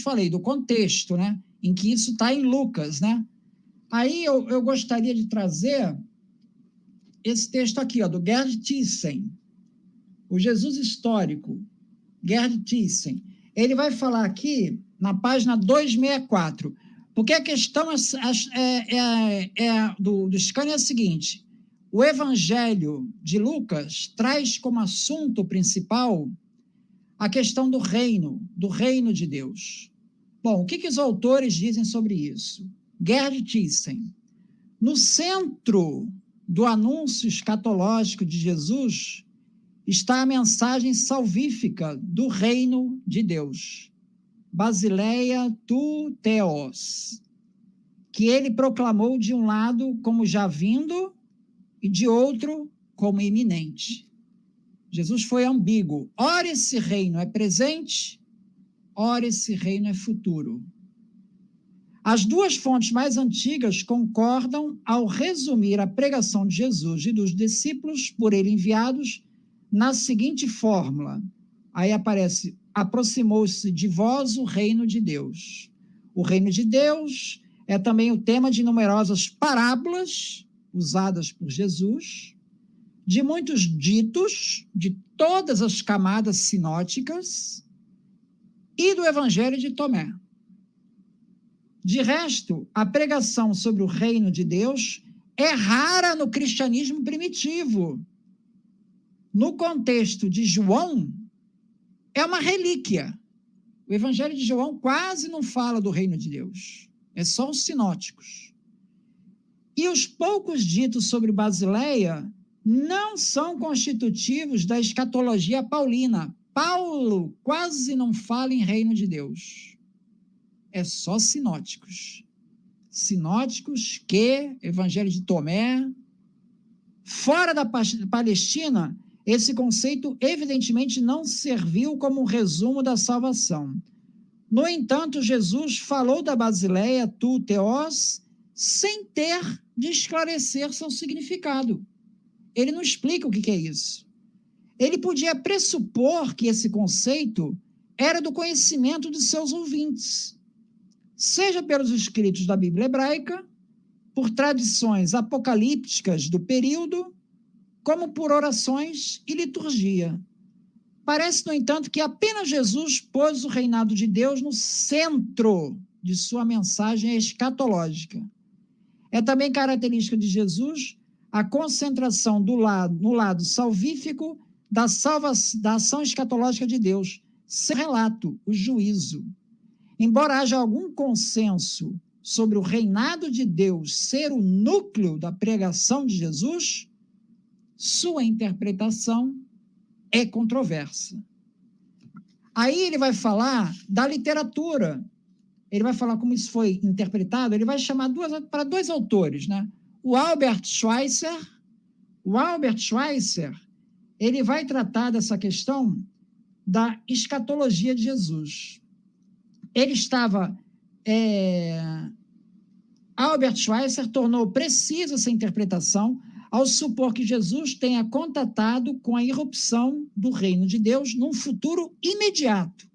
falei, do contexto, né? Em que isso está em Lucas, né? Aí eu gostaria de trazer esse texto aqui, ó, do Gerd Thyssen, o Jesus histórico, Gerd Thyssen. Ele vai falar aqui na página 264, porque a questão do Scania é a seguinte: o Evangelho de Lucas traz como assunto principal a questão do reino de Deus. Bom, o que os autores dizem sobre isso? Gerd Thyssen: no centro do anúncio escatológico de Jesus está a mensagem salvífica do reino de Deus, Basileia tu Theos, que ele proclamou de um lado como já vindo e de outro como iminente. Jesus foi ambíguo. Ora esse reino é presente, ora esse reino é futuro. As duas fontes mais antigas concordam ao resumir a pregação de Jesus e dos discípulos por ele enviados na seguinte fórmula. Aí aparece: aproximou-se de vós o reino de Deus. O reino de Deus é também o tema de numerosas parábolas usadas por Jesus, de muitos ditos de todas as camadas sinóticas e do Evangelho de Tomé. De resto, a pregação sobre o reino de Deus é rara no cristianismo primitivo. No contexto de João, é uma relíquia. O Evangelho de João quase não fala do reino de Deus. É só os sinóticos. E os poucos ditos sobre Basileia não são constitutivos da escatologia paulina. Paulo quase não fala em reino de Deus. É só sinóticos. Sinóticos que, Evangelho de Tomé. Fora da Palestina, esse conceito evidentemente não serviu como um resumo da salvação. No entanto, Jesus falou da Basileia tu Theos sem ter de esclarecer seu significado. Ele não explica o que é isso. Ele podia pressupor que esse conceito era do conhecimento de seus ouvintes, seja pelos escritos da Bíblia hebraica, por tradições apocalípticas do período, como por orações e liturgia. Parece, no entanto, que apenas Jesus pôs o reinado de Deus no centro de sua mensagem escatológica. É também característica de Jesus a concentração no lado salvífico da ação escatológica de Deus, sem relato, o juízo. Embora haja algum consenso sobre o reinado de Deus ser o núcleo da pregação de Jesus, sua interpretação é controversa. Aí ele vai falar da literatura, ele vai falar como isso foi interpretado, ele vai chamar para dois autores, né? O Albert Schweitzer, ele vai tratar dessa questão da escatologia de Jesus. Albert Schweitzer tornou precisa essa interpretação ao supor que Jesus tenha contatado com a irrupção do reino de Deus num futuro imediato,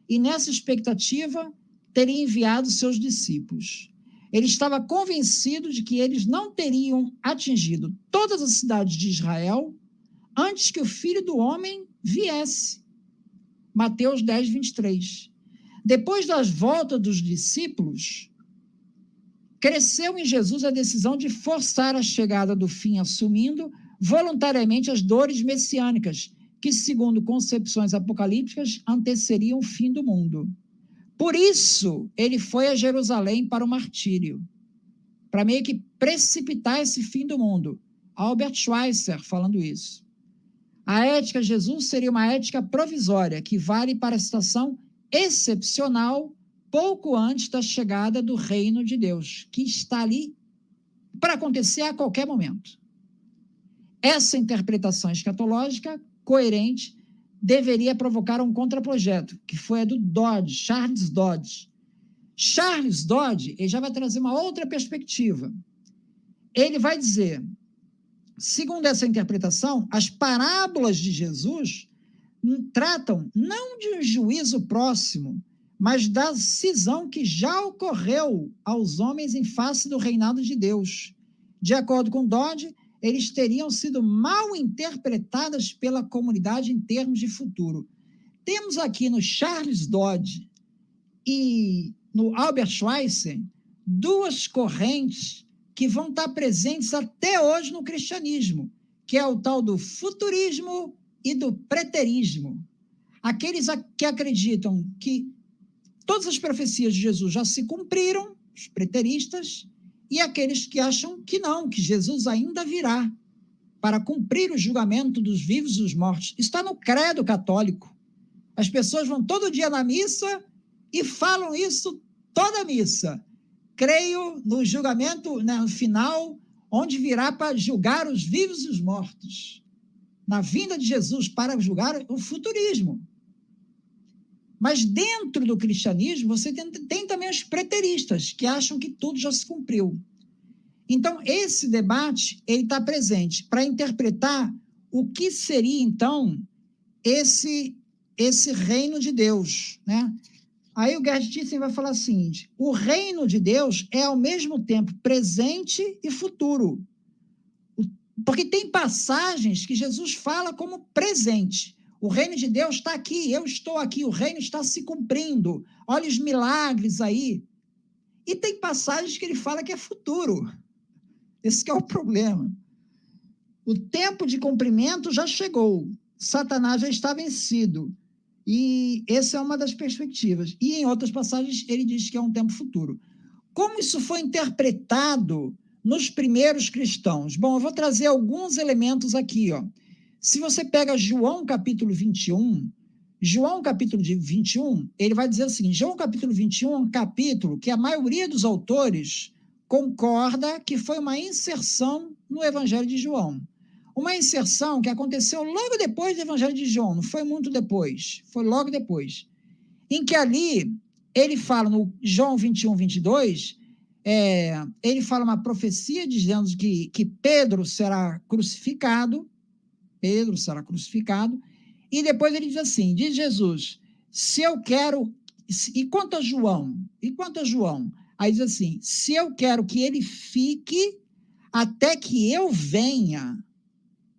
e nessa expectativa teria enviado seus discípulos. Ele estava convencido de que eles não teriam atingido todas as cidades de Israel antes que o Filho do Homem viesse. Mateus 10, 23. Depois das voltas dos discípulos, cresceu em Jesus a decisão de forçar a chegada do fim, assumindo voluntariamente as dores messiânicas, que, segundo concepções apocalípticas, antecederiam o fim do mundo. Por isso, ele foi a Jerusalém para o martírio, para meio que precipitar esse fim do mundo. Albert Schweitzer falando isso. A ética de Jesus seria uma ética provisória, que vale para a situação excepcional pouco antes da chegada do reino de Deus, que está ali para acontecer a qualquer momento. Essa interpretação escatológica coerente deveria provocar um contraprojeto, que foi a do Dodge, Charles Dodge. Charles Dodge, ele já vai trazer uma outra perspectiva. Ele vai dizer, segundo essa interpretação, as parábolas de Jesus tratam não de um juízo próximo, mas da cisão que já ocorreu aos homens em face do reinado de Deus. De acordo com Dodd, eles teriam sido mal interpretadas pela comunidade em termos de futuro. Temos aqui no Charles Dodd e no Albert Schweitzer duas correntes que vão estar presentes até hoje no cristianismo, que é o tal do futurismo e do preterismo. Aqueles que acreditam que todas as profecias de Jesus já se cumpriram, os preteristas, e aqueles que acham que não, que Jesus ainda virá para cumprir o julgamento dos vivos e dos mortos. Está no credo católico. As pessoas vão todo dia na missa e falam isso toda a missa. Creio no julgamento, né, no final, onde virá para julgar os vivos e os mortos. Na vinda de Jesus para julgar o futurismo. Mas dentro do cristianismo, você tem também os preteristas, que acham que tudo já se cumpriu. Então, esse debate está presente para interpretar o que seria, então, esse reino de Deus, né? Aí o Gerd Thiessen vai falar o seguinte: o reino de Deus é, ao mesmo tempo, presente e futuro. Porque tem passagens que Jesus fala como presente. O reino de Deus está aqui, eu estou aqui, o reino está se cumprindo. Olha os milagres aí. E tem passagens que ele fala que é futuro. Esse que é o problema. O tempo de cumprimento já chegou. Satanás já está vencido. E essa é uma das perspectivas. E em outras passagens ele diz que é um tempo futuro. Como isso foi interpretado nos primeiros cristãos? Bom, eu vou trazer alguns elementos aqui, ó. Se você pega João capítulo 21, ele vai dizer o seguinte: João capítulo 21 é um capítulo que a maioria dos autores concorda que foi uma inserção no Evangelho de João. Uma inserção que aconteceu logo depois do Evangelho de João, não foi muito depois, foi logo depois. Em que ali, ele fala no João 21, 22, ele fala uma profecia dizendo que Pedro será crucificado, e depois ele diz assim, diz Jesus, se eu quero, e quanto a João, aí diz assim, se eu quero que ele fique até que eu venha,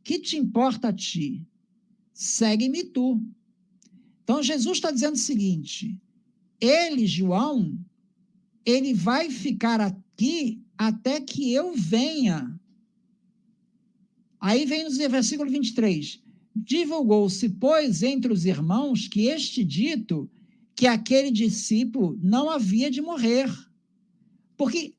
que te importa a ti? Segue-me tu. Então Jesus está dizendo o seguinte, João, ele vai ficar aqui até que eu venha. Aí vem no versículo 23, divulgou-se, pois, entre os irmãos que este dito, que aquele discípulo não havia de morrer. Porque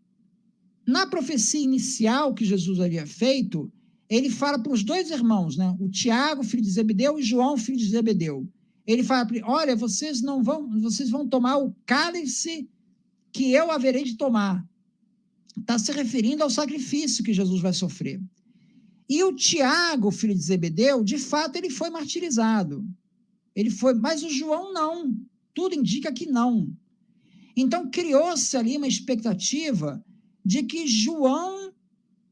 na profecia inicial que Jesus havia feito, ele fala para os dois irmãos, né? O Tiago, filho de Zebedeu, e João, filho de Zebedeu. Ele fala para ele, olha, vocês vão tomar o cálice que eu haverei de tomar. Está se referindo ao sacrifício que Jesus vai sofrer. E o Tiago, filho de Zebedeu, de fato, ele foi martirizado. Mas o João não. Tudo indica que não. Então, criou-se ali uma expectativa de que João,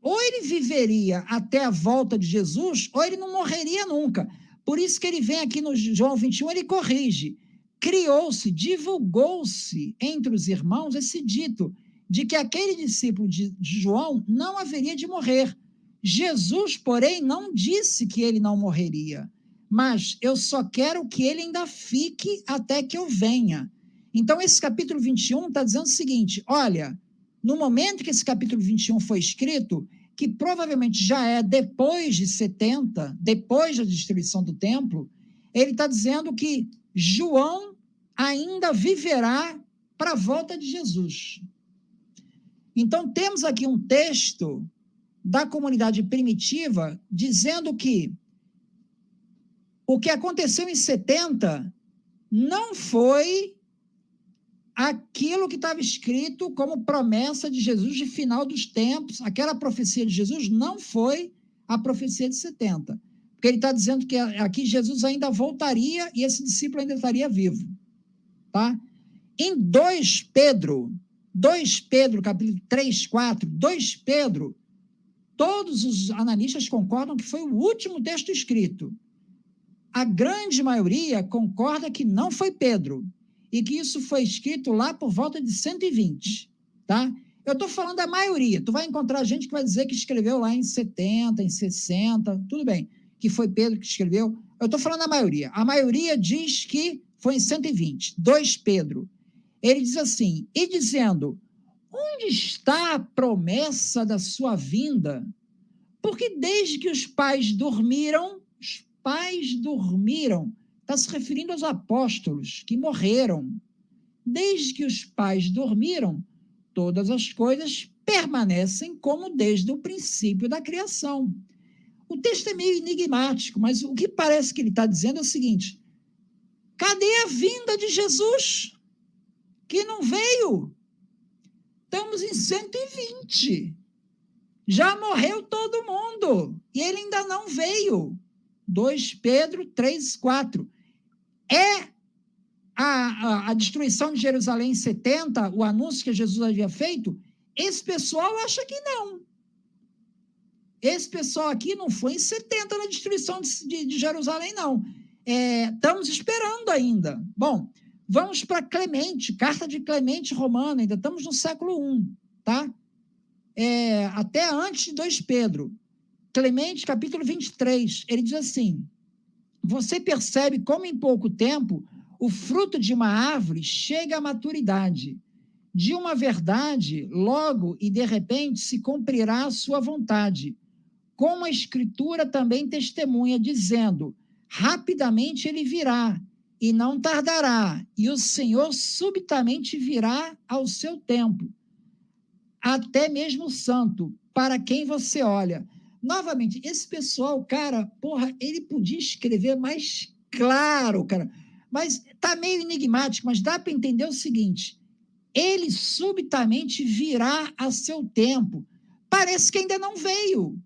ou ele viveria até a volta de Jesus, ou ele não morreria nunca. Por isso que ele vem aqui no João 21, ele corrige. Criou-se, divulgou-se entre os irmãos esse dito de que aquele discípulo de João não haveria de morrer. Jesus, porém, não disse que ele não morreria, mas eu só quero que ele ainda fique até que eu venha. Então, esse capítulo 21 está dizendo o seguinte, olha, no momento que esse capítulo 21 foi escrito, que provavelmente já é depois de 70, depois da destruição do templo, ele está dizendo que João ainda viverá para a volta de Jesus. Então, temos aqui um texto da comunidade primitiva, dizendo que o que aconteceu em 70 não foi aquilo que estava escrito como promessa de Jesus de final dos tempos, aquela profecia de Jesus não foi a profecia de 70, porque ele está dizendo que aqui Jesus ainda voltaria e esse discípulo ainda estaria vivo, tá? Em 2 Pedro, capítulo 3, 4, 2 Pedro, todos os analistas concordam que foi o último texto escrito. A grande maioria concorda que não foi Pedro. e que isso foi escrito lá por volta de 120, tá? Eu estou falando da maioria. Tu vai encontrar gente que vai dizer que escreveu lá em 70, em 60, tudo bem, que foi Pedro que escreveu. Eu estou falando da maioria. A maioria diz que foi em 120. 2 Pedro. Ele diz assim, e dizendo, onde está a promessa da sua vinda? Porque desde que os pais dormiram, está se referindo aos apóstolos que morreram. Desde que os pais dormiram, todas as coisas permanecem como desde o princípio da criação. O texto é meio enigmático, mas o que parece que ele está dizendo é o seguinte, cadê a vinda de Jesus? Que não veio. Estamos em 120. Já morreu todo mundo. E ele ainda não veio. 2 Pedro 3, 4. É a destruição de Jerusalém em 70, o anúncio que Jesus havia feito? Esse pessoal acha que não. Esse pessoal aqui não foi em 70 na destruição de Jerusalém, não. Estamos esperando ainda. Bom, vamos para Clemente, carta de Clemente Romano, ainda estamos no século I, tá? Até antes de 2 Pedro. Clemente, capítulo 23, ele diz assim, você percebe como em pouco tempo o fruto de uma árvore chega à maturidade. De uma verdade, logo e de repente se cumprirá a sua vontade. Como a Escritura também testemunha, dizendo, rapidamente ele virá, e não tardará, e o Senhor subitamente virá ao seu tempo. Até mesmo o santo, para quem você olha. Novamente, esse pessoal, cara, porra, ele podia escrever mais claro, cara, mas tá meio enigmático, mas dá para entender o seguinte, ele subitamente virá a seu tempo. Parece que ainda não veio.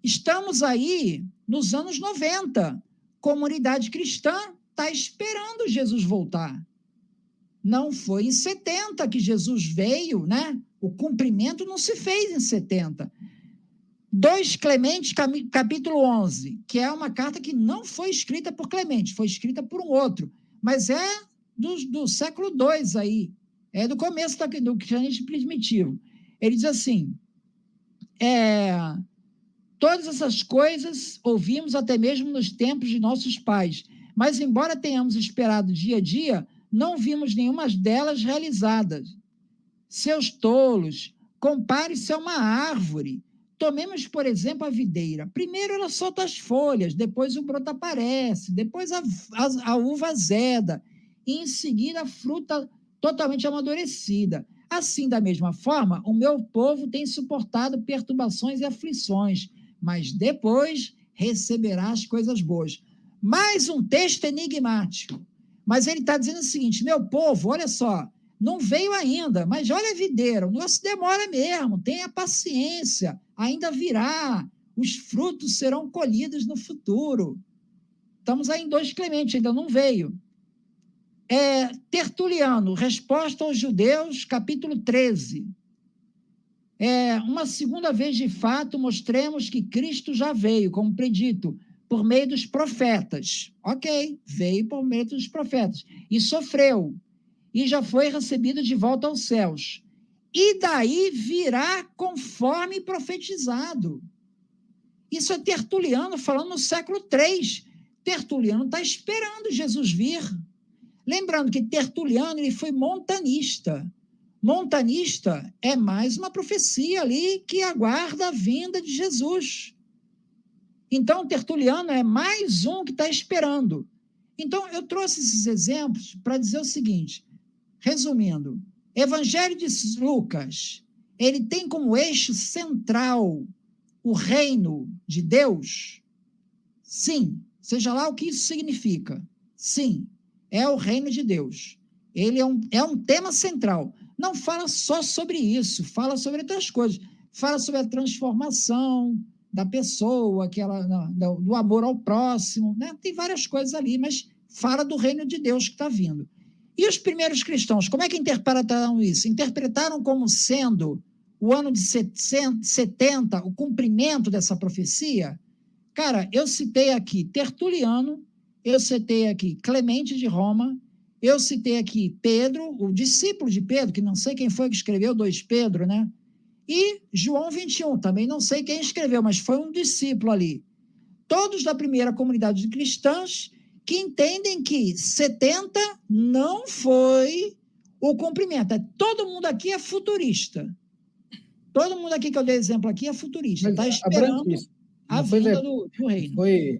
Estamos aí nos anos 90. Comunidade cristã está esperando Jesus voltar. Não foi em 70 que Jesus veio, né? O cumprimento não se fez em 70. 2 Clemente, capítulo 11, que é uma carta que não foi escrita por Clemente, foi escrita por um outro, mas é do século II aí, é do começo do cristianismo primitivo. Ele diz assim, todas essas coisas ouvimos até mesmo nos tempos de nossos pais, mas embora tenhamos esperado dia a dia, não vimos nenhuma delas realizadas. Seus tolos, compare-se a uma árvore. Tomemos, por exemplo, a videira. Primeiro ela solta as folhas, depois o broto aparece, depois a uva azeda, e em seguida a fruta totalmente amadurecida. Assim, da mesma forma, o meu povo tem suportado perturbações e aflições, mas depois receberá as coisas boas. Mais um texto enigmático. Mas ele está dizendo o seguinte, meu povo, olha só, não veio ainda, mas olha a videira, o negócio demora mesmo, tenha paciência, ainda virá, os frutos serão colhidos no futuro. Estamos aí em 2 Clemente, ainda não veio. Tertuliano, resposta aos judeus, capítulo 13. Uma segunda vez, de fato, mostremos que Cristo já veio, como predito, por meio dos profetas. Ok, veio por meio dos profetas. E sofreu, e já foi recebido de volta aos céus. E daí virá conforme profetizado. Isso é Tertuliano falando no século III. Tertuliano está esperando Jesus vir. Lembrando que Tertuliano ele foi montanista. Montanista é mais uma profecia ali que aguarda a vinda de Jesus. Então, Tertuliano é mais um que está esperando. Então, eu trouxe esses exemplos para dizer o seguinte, resumindo, Evangelho de Lucas, ele tem como eixo central o reino de Deus? Sim, seja lá o que isso significa. Sim, é o reino de Deus. Ele é um tema central. Não fala só sobre isso, fala sobre outras coisas. Fala sobre a transformação da pessoa, do amor ao próximo, né? Tem várias coisas ali, mas fala do reino de Deus que está vindo. E os primeiros cristãos, como é que interpretaram isso? Interpretaram como sendo o ano de 70, o cumprimento dessa profecia? Cara, eu citei aqui Tertuliano, eu citei aqui Clemente de Roma, Eu citei aqui Pedro, o discípulo de Pedro, que não sei quem foi que escreveu 2 Pedro, né? E João 21, também não sei quem escreveu, mas foi um discípulo ali. Todos da primeira comunidade de cristãs que entendem que 70 não foi o cumprimento. Todo mundo aqui é futurista. Todo mundo aqui que eu dei exemplo aqui é futurista. Mas, Está Abrão, esperando isso a não foi, vinda do reino. foi